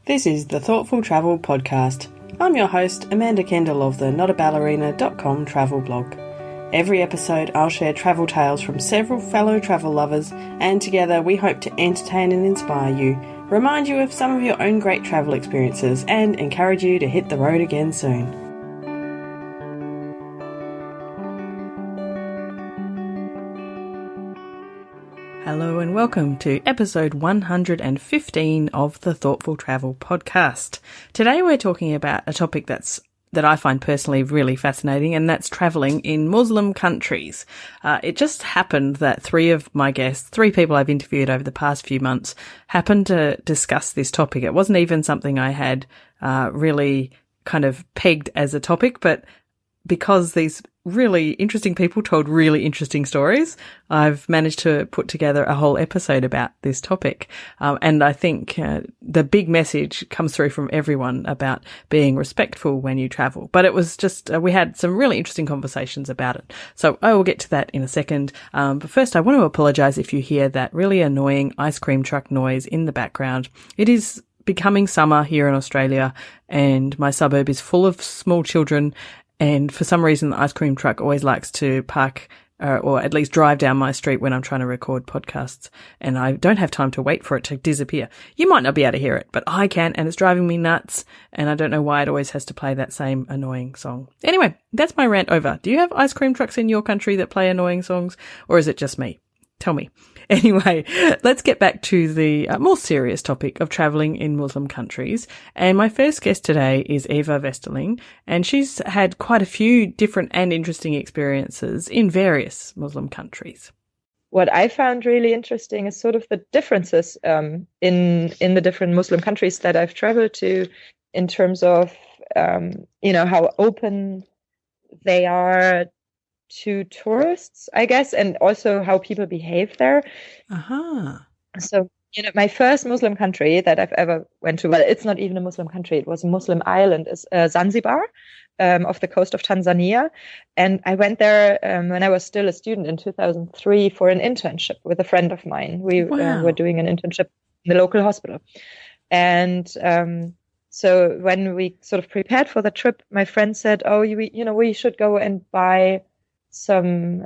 This is the Thoughtful Travel Podcast. I'm your host, Amanda Kendall of the notaballerina.com travel blog. Every episode I'll share travel tales from several fellow travel lovers, and together we hope to entertain and inspire you, remind you of some of your own great travel experiences, and encourage you to hit the road again soon. Hello and welcome to episode 115 of the Thoughtful Travel Podcast. Today we're talking about a topic that I find personally really fascinating, and that's travelling in Muslim countries. It just happened that three people I've interviewed over the past few months, happened to discuss this topic. It wasn't even something I had really kind of pegged as a topic, but because these really interesting people told really interesting stories, I've managed to put together a whole episode about this topic. And I think the big message comes through from everyone about being respectful when you travel. But it was just, we had some really interesting conversations about it. So I will get to that in a second. But first, I want to apologise if you hear that really annoying ice cream truck noise in the background. It is becoming summer here in Australia, and my suburb is full of small children. And for some reason, the ice cream truck always likes to park or at least drive down my street when I'm trying to record podcasts. And I don't have time to wait for it to disappear. You might not be able to hear it, but I can, and it's driving me nuts. And I don't know why it always has to play that same annoying song. Anyway, that's my rant over. Do you have ice cream trucks in your country that play annoying songs, or is it just me? Tell me. Anyway, let's get back to the more serious topic of travelling in Muslim countries. And my first guest today is Eva Westerling, and she's had quite a few different and interesting experiences in various Muslim countries. What I found really interesting is sort of the differences in the different Muslim countries that I've traveled to, in terms of how open they are to tourists, I guess, and also how people behave there. So, my first Muslim country that I've ever went to, well, it's not even a Muslim country, it was a Muslim island, is Zanzibar, off the coast of Tanzania. And I went there when I was still a student in 2003 for an internship with a friend of mine. We were doing an internship in the local hospital. And so when we sort of prepared for the trip, my friend said, we should go and buy some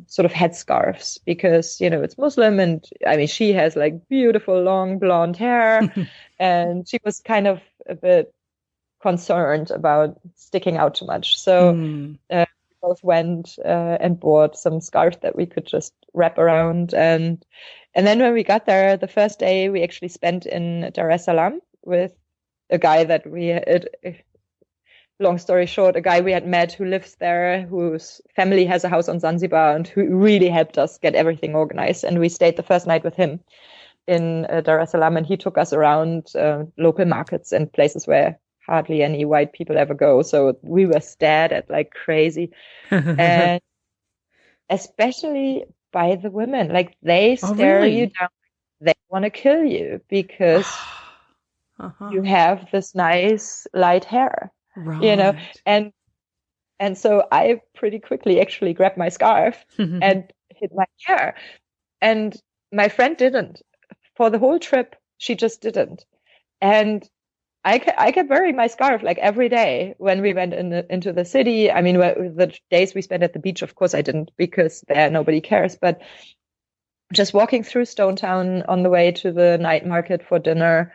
sort of headscarves, because it's Muslim, and I mean, she has like beautiful long blonde hair and she was kind of a bit concerned about sticking out too much, so we both went and bought some scarves that we could just wrap around, and then when we got there, the first day we actually spent in Dar es Salaam with a guy that long story short, a guy we had met who lives there, whose family has a house on Zanzibar, and who really helped us get everything organized. And we stayed the first night with him in Dar es Salaam, and he took us around local markets and places where hardly any white people ever go. So we were stared at like crazy. And especially by the women, like they stare you down. They want to kill you because you have this nice light hair. Right. And so I pretty quickly actually grabbed my scarf and hid my hair. And my friend didn't. For the whole trip, she just didn't. And I kept wearing my scarf like every day when we went into the city. I mean, the days we spent at the beach, of course I didn't, because there nobody cares. But just walking through Stone Town on the way to the night market for dinner,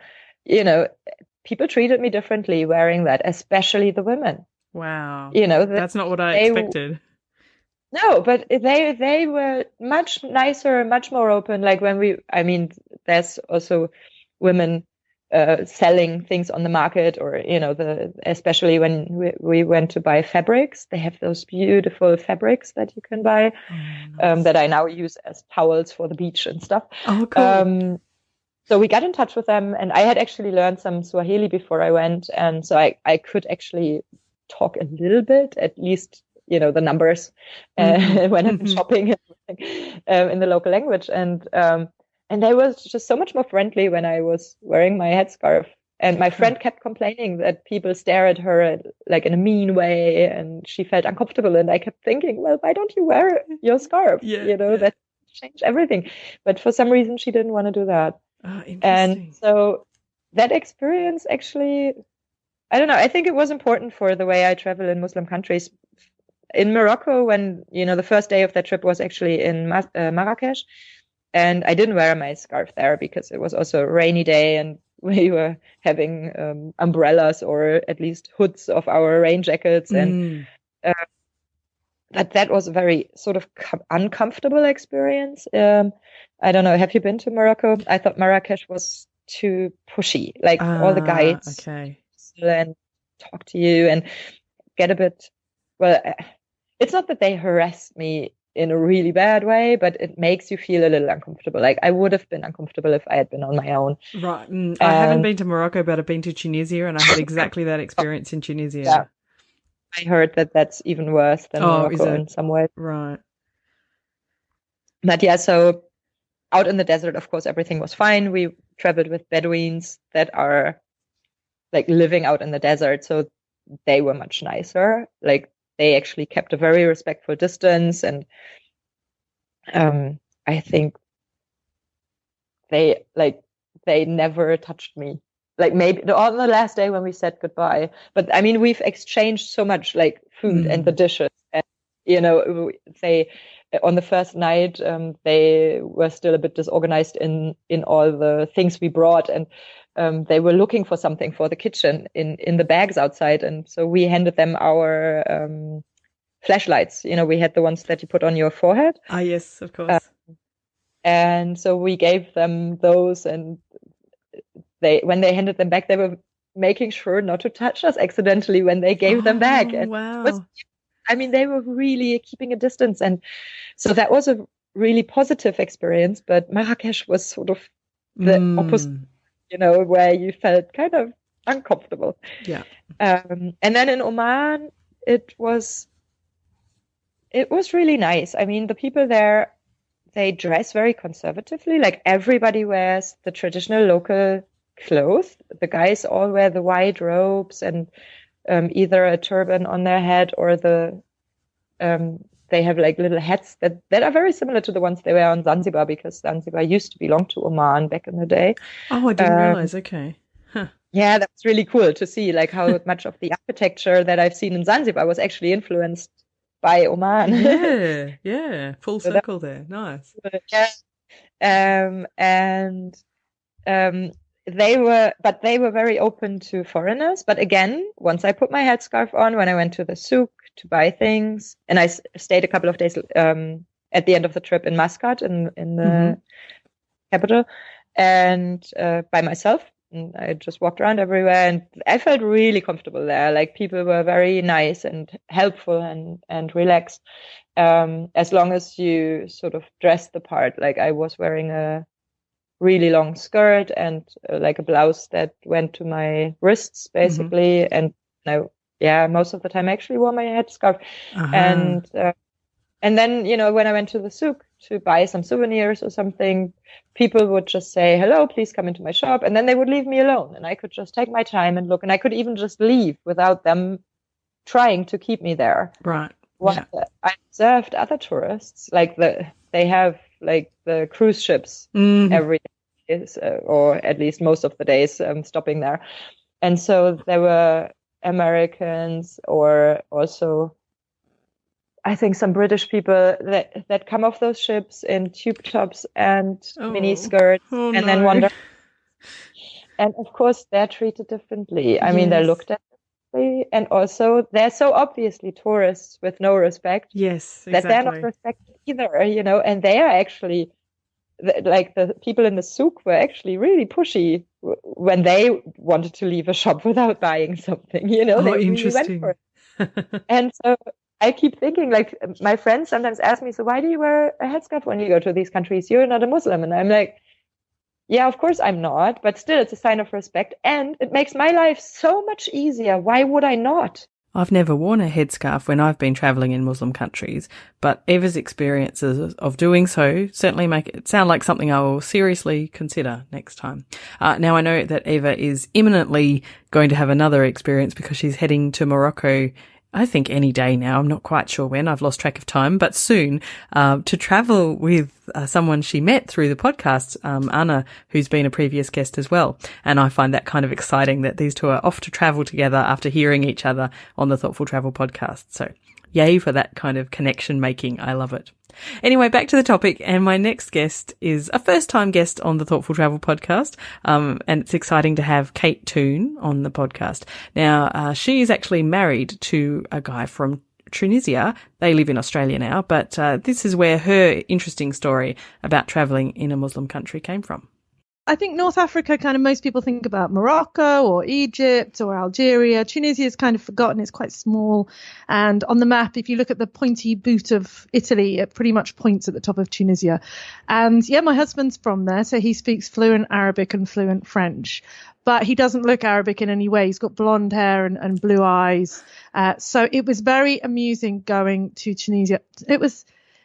people treated me differently wearing that, especially the women. Wow. That's not what I expected. No, but they were much nicer, much more open. Like there's also women selling things on the market, or, especially when we went to buy fabrics, they have those beautiful fabrics that you can buy, that I now use as towels for the beach and stuff. Oh, cool. So we got in touch with them, and I had actually learned some Swahili before I went. And so I could actually talk a little bit, at least, the numbers when I'm shopping in the local language. And they were just so much more friendly when I was wearing my headscarf. And my friend kept complaining that people stare at her like in a mean way, and she felt uncomfortable. And I kept thinking, well, why don't you wear your scarf? That changed everything. But for some reason, she didn't want to do that. Oh, interesting. And so that experience actually, I don't know. I think it was important for the way I travel in Muslim countries. In Morocco, when, the first day of that trip was actually in Marrakesh, and I didn't wear my scarf there because it was also a rainy day and we were having umbrellas or at least hoods of our rain jackets. And that was a very sort of uncomfortable experience. I don't know. Have you been to Morocco? I thought Marrakesh was too pushy. Like all the guides and talk to you and get a bit, well, it's not that they harass me in a really bad way, but it makes you feel a little uncomfortable. Like I would have been uncomfortable if I had been on my own. Right. I haven't been to Morocco, but I've been to Tunisia, and I had exactly that experience in Tunisia. Yeah. I heard that that's even worse than Morocco in some ways. Right. But yeah, so out in the desert, of course, everything was fine. We traveled with Bedouins that are like living out in the desert. So they were much nicer. Like they actually kept a very respectful distance. And I think they never touched me. Like maybe on the last day when we said goodbye. But I mean, we've exchanged so much like food and the dishes. And, they, on the first night, they were still a bit disorganized in all the things we brought. And they were looking for something for the kitchen in the bags outside. And so we handed them our flashlights. We had the ones that you put on your forehead. Ah, yes, of course. And so we gave them those, and when they handed them back, they were making sure not to touch us accidentally when they gave them back. And wow. They were really keeping a distance. And so that was a really positive experience. But Marrakesh was sort of the opposite, where you felt kind of uncomfortable. Yeah. And then in Oman, it was really nice. I mean, the people there, they dress very conservatively. Like everybody wears the traditional local clothes. The guys all wear the white robes and either a turban on their head or they have like little hats that are very similar to the ones they wear on Zanzibar, because Zanzibar used to belong to Oman back in the day. Oh, I didn't realize. Okay. Huh. Yeah, that's really cool to see, like how much of the architecture that I've seen in Zanzibar was actually influenced by Oman. Yeah. Full circle there. Nice. Yeah. They were very open to foreigners. But again, once I put my headscarf on, when I went to the souk to buy things, and I stayed a couple of days at the end of the trip in Muscat in the capital, and by myself. And I just walked around everywhere, and I felt really comfortable there. Like people were very nice and helpful and relaxed, as long as you sort of dressed the part. Like I was wearing a really long skirt and like a blouse that went to my wrists basically, and most of the time I actually wore my headscarf. And then, when I went to the souk to buy some souvenirs or something, people would just say, "Hello, please come into my shop." And then they would leave me alone, and I could just take my time and look, and I could even just leave without them trying to keep me there. Right. I observed other tourists, like they have like the cruise ships every day, or at least most of the days, stopping there. And so there were Americans, or also I think some British people that come off those ships in tube tops and mini skirts and then wander. And of course, they're treated differently. I mean, they're looked at differently. And also, they're so obviously tourists with no respect. Yes, exactly. That they're not respected either, and they are actually, like the people in the souk were actually really pushy when they wanted to leave a shop without buying something, they interesting. really went for it. And so I keep thinking, like, my friends sometimes ask me, so why do you wear a headscarf when you go to these countries? You're not a Muslim. And I'm like, yeah, of course I'm not, but still it's a sign of respect, and it makes my life so much easier. Why would I not? I've never worn a headscarf when I've been travelling in Muslim countries, but Eva's experiences of doing so certainly make it sound like something I will seriously consider next time. Now, I know that Eva is imminently going to have another experience because she's heading to Morocco I think any day now. I'm not quite sure when. I've lost track of time, but soon to travel with someone she met through the podcast, Anna, who's been a previous guest as well. And I find that kind of exciting that these two are off to travel together after hearing each other on the Thoughtful Travel podcast. So yay for that kind of connection making. I love it. Anyway, back to the topic, and my next guest is a first-time guest on the Thoughtful Travel podcast, and it's exciting to have Kate Toon on the podcast. Now, she is actually married to a guy from Tunisia. They live in Australia now, but this is where her interesting story about travelling in a Muslim country came from. I think North Africa, kind of most people think about Morocco or Egypt or Algeria. Tunisia is kind of forgotten. It's quite small. And on the map, if you look at the pointy boot of Italy, it pretty much points at the top of Tunisia. And yeah, my husband's from there, so he speaks fluent Arabic and fluent French. But he doesn't look Arabic in any way. He's got blonde hair and blue eyes. So it was very amusing going to Tunisia. It was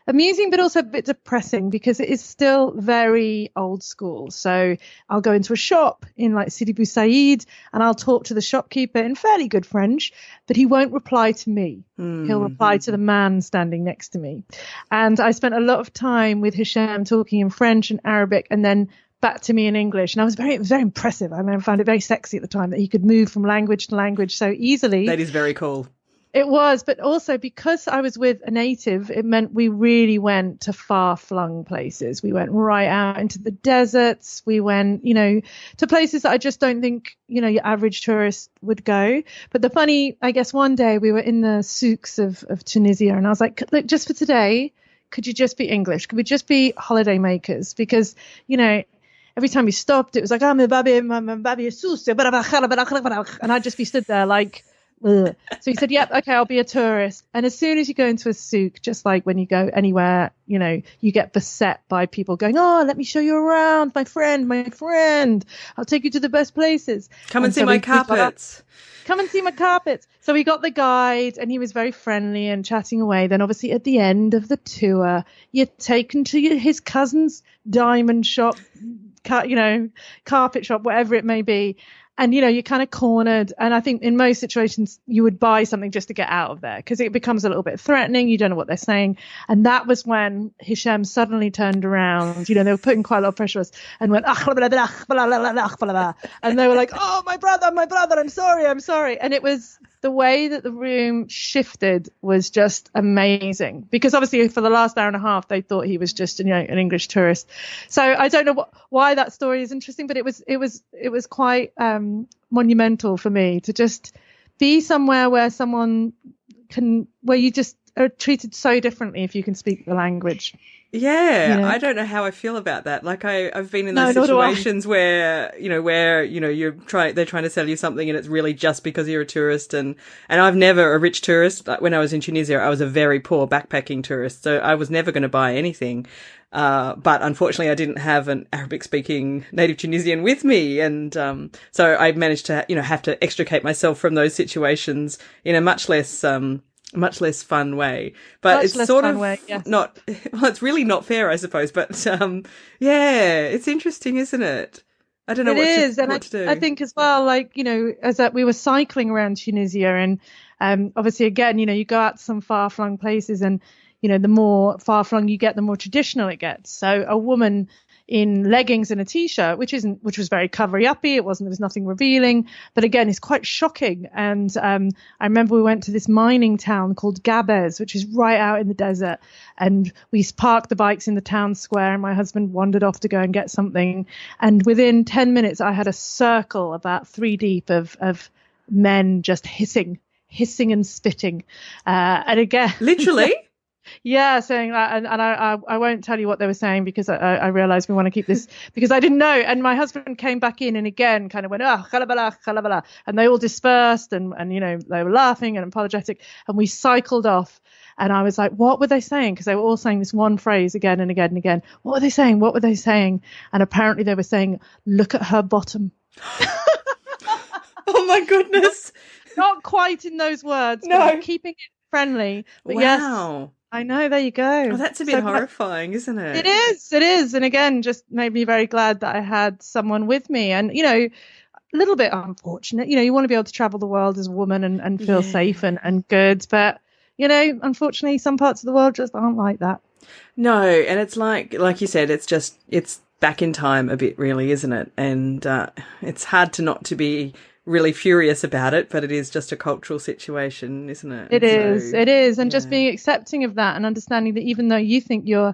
amusing, but also a bit depressing because it is still very old school. So I'll go into a shop in like Sidi Bou Said and I'll talk to the shopkeeper in fairly good French, but he won't reply to me. He'll reply to the man standing next to me. And I spent a lot of time with Hisham talking in French and Arabic and then back to me in English. And it was very impressive. I mean, I found it very sexy at the time that he could move from language to language so easily. That is very cool. It was, but also because I was with a native, it meant we really went to far-flung places. We went right out into the deserts. We went, to places that I just don't think, your average tourist would go. But I guess one day we were in the souks of Tunisia and I was like, look, just for today, could you just be English? Could we just be holiday makers? Because, every time we stopped, it was like, and I'd just be stood there like, ugh. So he said, yep, okay, I'll be a tourist. And as soon as you go into a souk, just like when you go anywhere, you get beset by people going, oh, let me show you around, my friend, I'll take you to the best places. Come and see my carpets. Come and see my carpets. So we got the guide and he was very friendly and chatting away. Then obviously at the end of the tour, you're taken to his cousin's diamond shop, carpet shop, whatever it may be. And, you're kind of cornered. And I think in most situations, you would buy something just to get out of there because it becomes a little bit threatening. You don't know what they're saying. And that was when Hisham suddenly turned around. They were putting quite a lot of pressure on us and went, and they were like, oh, my brother, I'm sorry. And it was the way that the room shifted was just amazing because obviously for the last hour and a half, they thought he was just, an English tourist. So I don't know why that story is interesting, but it was quite monumental for me to just be somewhere where where you just are treated so differently if you can speak the language. Yeah, I don't know how I feel about that. Like I've been in those situations where they're trying to sell you something and it's really just because you're a tourist and I've never a rich tourist. Like when I was in Tunisia, I was a very poor backpacking tourist, so I was never going to buy anything. But unfortunately I didn't have an Arabic speaking native Tunisian with me. And, so I managed to, have to extricate myself from those situations in a much less fun way, but it's sort of not, well, it's really not fair, I suppose, but, it's interesting, isn't it? I don't know what to do. I think as well, as that we were cycling around Tunisia and, obviously again, you go out to some far flung places and, the more far flung you get, the more traditional it gets. So a woman in leggings and a t-shirt, which was very covery uppy. There was nothing revealing, but again, it's quite shocking. And I remember we went to this mining town called Gabes, which is right out in the desert. And we parked the bikes in the town square and my husband wandered off to go and get something. And within 10 minutes, I had a circle about 3 deep of men just hissing and spitting. And again, literally. Yeah, saying that, and I won't tell you what they were saying because I realised we want to keep this because I didn't know. And my husband came back in and again kind of went, khalabala, and they all dispersed and they were laughing and apologetic, and we cycled off. And I was like, what were they saying? Because they were all saying this one phrase again and again and again. What were they saying? And apparently they were saying, look at her bottom. Oh my goodness. Not quite in those words, no. But keeping it friendly. But wow. Yes. I know, there you go. Oh, that's a bit horrifying, isn't it? It is. And again, just made me very glad that I had someone with me. And, a little bit unfortunate. You want to be able to travel the world as a woman and feel safe and good. But, unfortunately, some parts of the world just aren't like that. No, and it's like you said, it's back in time a bit, really, isn't it? And it's hard to be really furious about it, but it is just a cultural situation, isn't it? It is. And just being accepting of that and understanding that even though you think you're,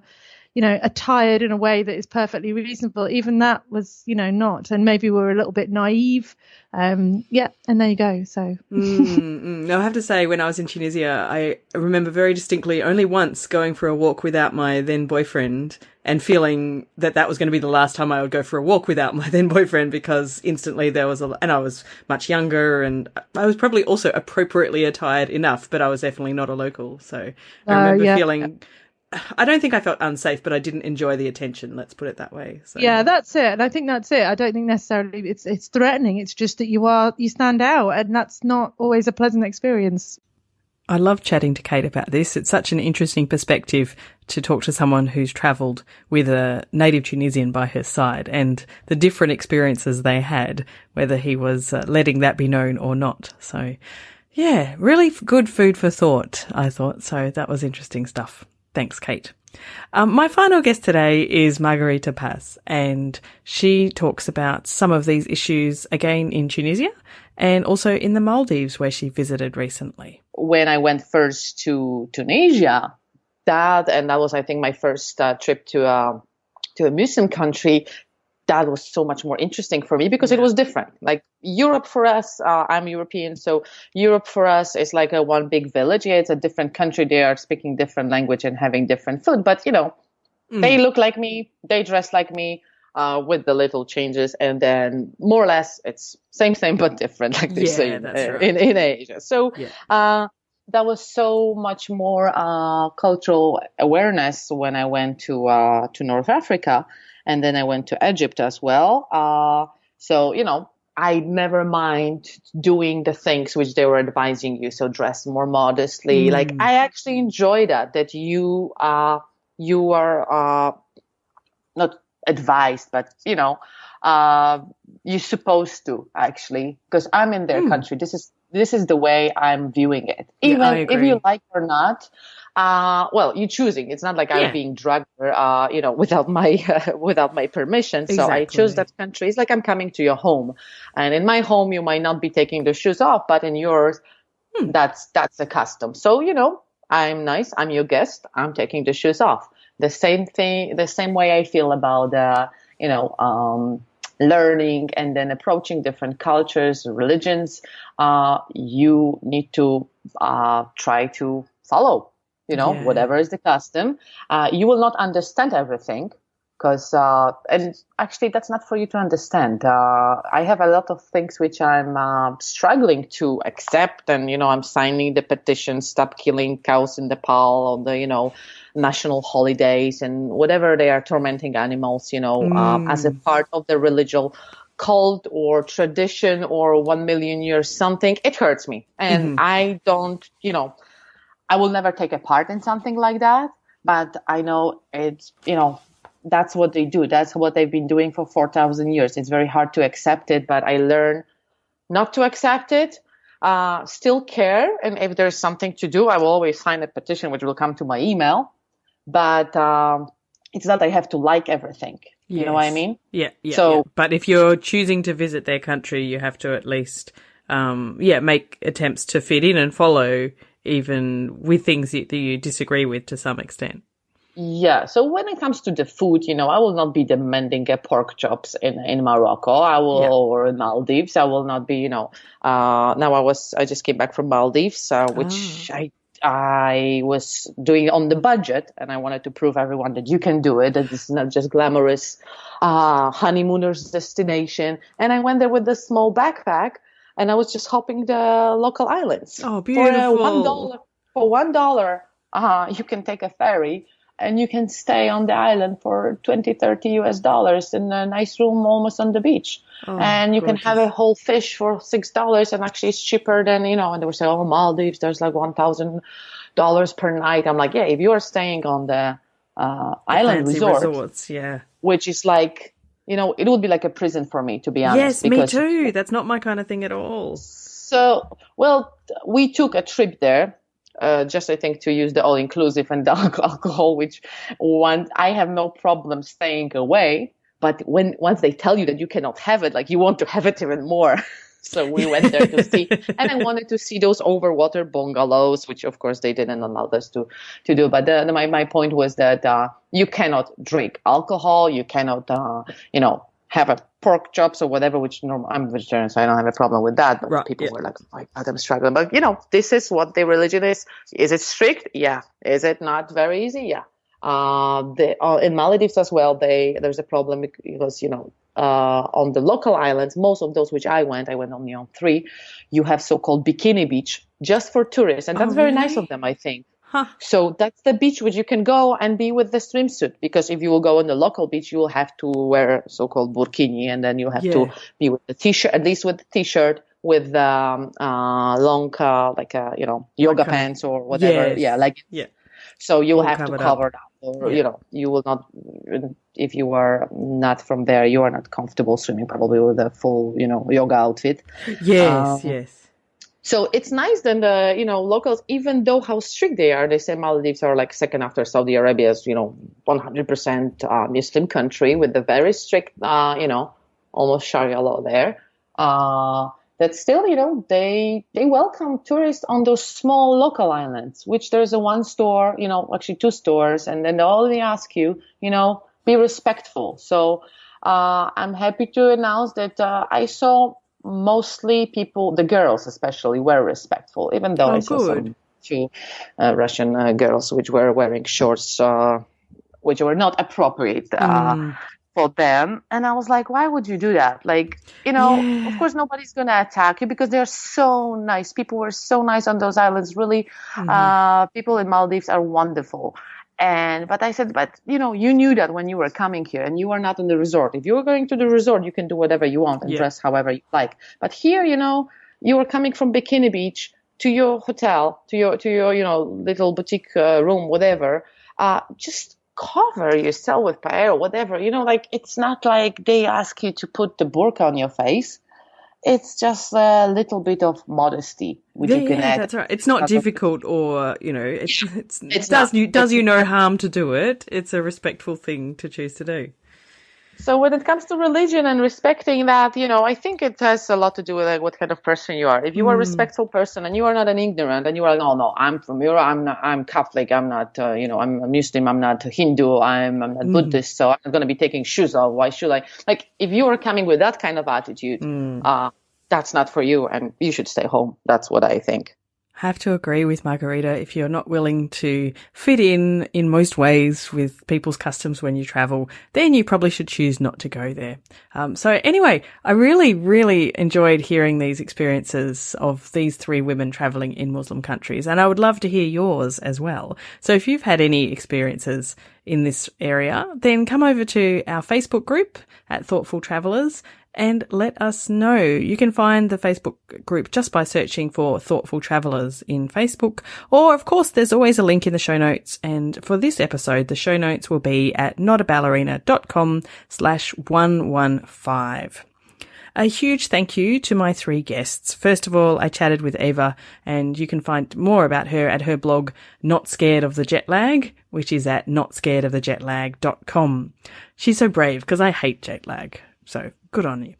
attired in a way that is perfectly reasonable, even that was, not. And maybe we're a little bit naive. And there you go. So. No, I have to say, when I was in Tunisia, I remember very distinctly only once going for a walk without my then boyfriend and feeling that was going to be the last time I would go for a walk without my then boyfriend, because instantly and I was much younger, and I was probably also appropriately attired enough, but I was definitely not a local. So I remember feeling, I don't think I felt unsafe, but I didn't enjoy the attention. Let's put it that way. So. Yeah, that's it. And I think that's it. I don't think necessarily it's threatening. It's just that you stand out, and that's not always a pleasant experience. I love chatting to Kate about this. It's such an interesting perspective to talk to someone who's travelled with a native Tunisian by her side and the different experiences they had, whether he was letting that be known or not. So, yeah, really good food for thought, I thought. So that was interesting stuff. Thanks, Kate. My final guest today is Margarita Paz, and she talks about some of these issues again in Tunisia and also in the Maldives, where she visited recently. When I went first to Tunisia, that was, I think, my first trip to a Muslim country. That was so much more interesting for me because it was different. Like Europe for us, I'm European, so Europe for us is like a one big village. Yeah, it's a different country. They are speaking different language and having different food. But, they look like me. They dress like me with the little changes. And then more or less it's same, but different, like they say in Asia. So that was so much more cultural awareness when I went to North Africa. And then I went to Egypt as well. So, I never mind doing the things which they were advising you. So dress more modestly. Like I actually enjoy that you are not advised, but, you're supposed to actually, because I'm in their country. This is the way I'm viewing it. Even if you like or not. You're choosing. It's not like I'm being drugged, without my permission. So I chose that country. It's like I'm coming to your home, and in my home you might not be taking the shoes off, but in yours, that's a custom. So I'm nice. I'm your guest. I'm taking the shoes off. The same thing. The same way I feel about learning and then approaching different cultures, religions. You need to try to follow. Whatever is the custom. You will not understand everything because, and actually that's not for you to understand. I have a lot of things which I'm struggling to accept, and, I'm signing the petition, stop killing cows in Nepal on the, national holidays and whatever they are tormenting animals, as a part of the religious cult or tradition or 1 million years something. It hurts me. And I don't, I will never take a part in something like that, but I know it's, that's what they do. That's what they've been doing for 4,000 years. It's very hard to accept it, but I learn not to accept it, still care. And if there's something to do, I will always sign a petition, which will come to my email. But it's not I have to like everything. Yes. You know what I mean? Yeah. So, but if you're choosing to visit their country, you have to at least, make attempts to fit in and follow, even with things that you disagree with to some extent. Yeah. So when it comes to the food, I will not be demanding a pork chops in Morocco. Or in Maldives. I will not be, now I just came back from Maldives, which I was doing on the budget, and I wanted to prove everyone that you can do it, that it's not just glamorous, honeymooners destination. And I went there with a small backpack, and I was just hopping the local islands. Oh, beautiful. For $1, you can take a ferry and you can stay on the island for $20-$30 in a nice room almost on the beach. Oh, and you can have a whole fish for $6, and actually it's cheaper than, and they were saying, Maldives, there's like $1,000 per night. I'm like, if you are staying on the island resorts, yeah, which is like it would be like a prison for me, to be honest. Yes, me too. That's not my kind of thing at all. So, well, we took a trip there, just I think to use the all-inclusive and the alcohol, which I have no problem staying away. But once they tell you that you cannot have it, like you want to have it even more. So we went there to see, and I wanted to see those overwater bungalows, which of course they didn't allow us to do. But my point was that you cannot drink alcohol, you cannot have a pork chops or whatever. Which I'm vegetarian, so I don't have a problem with that. But people were like, "Oh my God, I'm struggling." But this is what the religion is. Is it strict? Yeah. Is it not very easy? Yeah. In Maldives as well, there's a problem because on the local islands, most of those which I went only on 3, you have so-called bikini beach just for tourists, and that's very nice of them, I think. Huh. So that's the beach which you can go and be with the swimsuit, because if you will go on the local beach, you will have to wear so-called burkini, and then you have to be with the t-shirt, at least with the t-shirt, with long yoga pants or whatever. Yes. So you will have to cover that. Or, you will not, if you are not from there, you are not comfortable swimming probably with a full, yoga outfit. Yes. So it's nice then the, locals, even though how strict they are, they say Maldives are like second after Saudi Arabia's, 100% Muslim country with the very strict, almost Sharia law there. That still, they welcome tourists on those small local islands, which there's a one store, actually 2 stores, and then they only ask you, be respectful. So I'm happy to announce that I saw mostly people, the girls especially, were respectful, even though I saw some 2 Russian girls which were wearing shorts, which were not appropriate for them. And I was like, why would you do that? Like, of course nobody's going to attack you because they're so nice. People were so nice on those islands. Really, people in Maldives are wonderful. But I said, you knew that when you were coming here, and you are not in the resort. If you were going to the resort, you can do whatever you want and dress however you like. But here, you are coming from Bikini Beach to your hotel, to your little boutique room, whatever. Just cover yourself with paella or whatever, it's not like they ask you to put the burqa on your face. It's just a little bit of modesty which you can add. That's right. It's not difficult, or it does you no harm to do it. It's a respectful thing to choose to do. So when it comes to religion and respecting that, I think it has a lot to do with like what kind of person you are. If you are a respectful person and you are not an ignorant, and you are no, I'm from Europe, I'm Catholic, I'm not, I'm a Muslim, I'm not Hindu, I'm not Buddhist, so I'm not going to be taking shoes off. Why should I? Like, if you are coming with that kind of attitude, that's not for you, and you should stay home. That's what I think. Have to agree with Margarita. If you're not willing to fit in most ways with people's customs when you travel, then you probably should choose not to go there. So anyway, I really, really enjoyed hearing these experiences of these 3 women traveling in Muslim countries, and I would love to hear yours as well. So if you've had any experiences in this area, then come over to our Facebook group at Thoughtful Travellers and let us know. You can find the Facebook group just by searching for Thoughtful Travellers in Facebook, or of course there's always a link in the show notes, and for this episode the show notes will be at notaballerina.com/115. A huge thank you to my 3 guests. First of all, I chatted with Eva, and you can find more about her at her blog Not Scared of the Jet Lag, which is at notscaredofthejetlag.com. She's so brave because I hate jet lag. So good on you.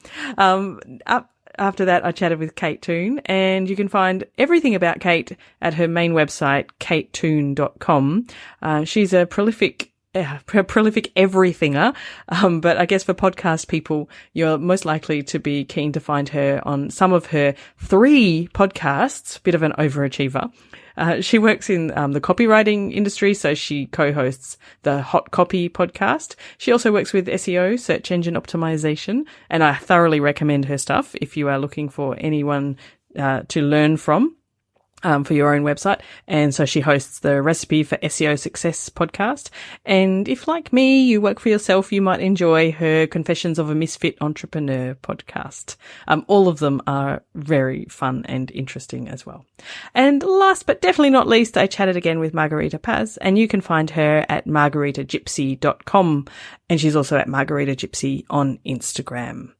After that, I chatted with Kate Toon, and you can find everything about Kate at her main website, katetoon.com. She's a prolific everythinger. But I guess for podcast people, you're most likely to be keen to find her on some of her 3 podcasts, bit of an overachiever. She works in the copywriting industry, so she co-hosts the Hot Copy podcast. She also works with SEO, search engine optimization, and I thoroughly recommend her stuff if you are looking for anyone to learn from. for your own website. And so she hosts the Recipe for SEO Success podcast. And if, like me, you work for yourself, you might enjoy her Confessions of a Misfit Entrepreneur podcast. All of them are very fun and interesting as well. And last but definitely not least, I chatted again with Margarita Paz, and you can find her at margaritagypsy.com. And she's also at Margarita Gypsy on Instagram.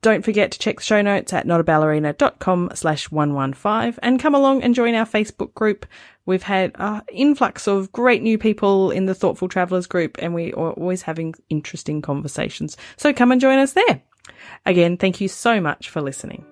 Don't forget to check the show notes at notaballerina.com/115 and come along and join our Facebook group. We've had an influx of great new people in the Thoughtful Travellers group, and we are always having interesting conversations. So come and join us there. Again, thank you so much for listening.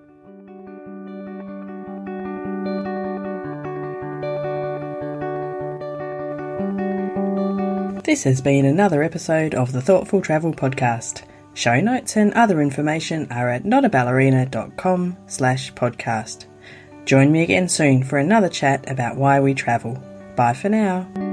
This has been another episode of the Thoughtful Travel Podcast. Show notes and other information are at notaballerina.com/podcast. Join me again soon for another chat about why we travel. Bye for now.